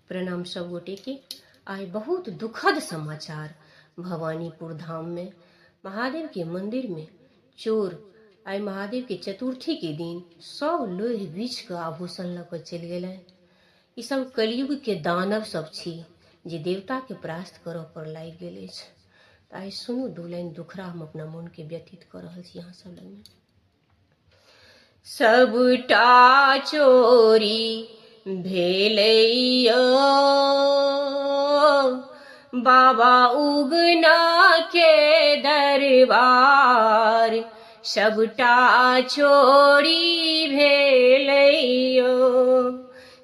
प्रणाम सब गोटे के। आइ बहुत दुखद समाचार भवानीपुर धाम में महादेव के मंदिर में चोर आइ महादेव के चतुर्थी के दिन सब लोह बीछ के आभूषण लऽ कऽ चलि गेलै। ई सब कलयुग के दानव सब छी जे देवता के परास्त करऽ पर लागि गेल अछि। तऽ आइ सुनू दू लाइन दुखड़ा हम अपना मन के व्यतीत कऽ रहल छी अहाँ सब लग में। सबटा चोरी भेलैया बाबा उगना के दरबार, सबटा चोरी भेलैया,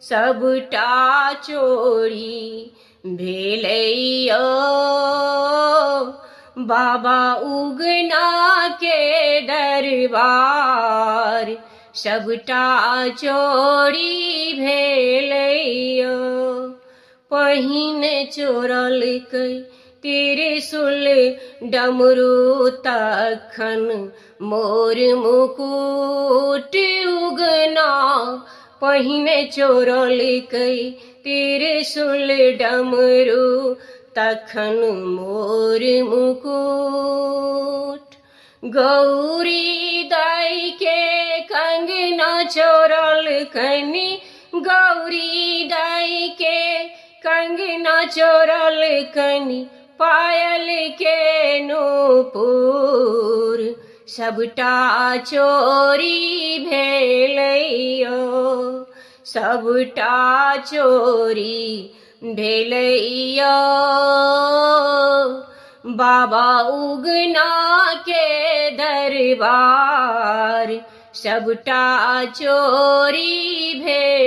सबटा चोरी भेलैया बाबा उगना के दरबार, सबटा चोरी भेलैया। पहिने चोरलकै त्रिशूल डमरू तखन मोर मुकुट उगना, पहिने चोरलकै त्रिशूल डमरू तखन मोर मुकुट। गौरी दाई के कंगना चोरलकनि, गौरी दाई के कंगना चोरलकनि, पायल के नूपुर, सबटा चोरी भेलैया, सबटा चोरी भेलैया बाबा उगना के दरबार, सबटा चोरी भेल।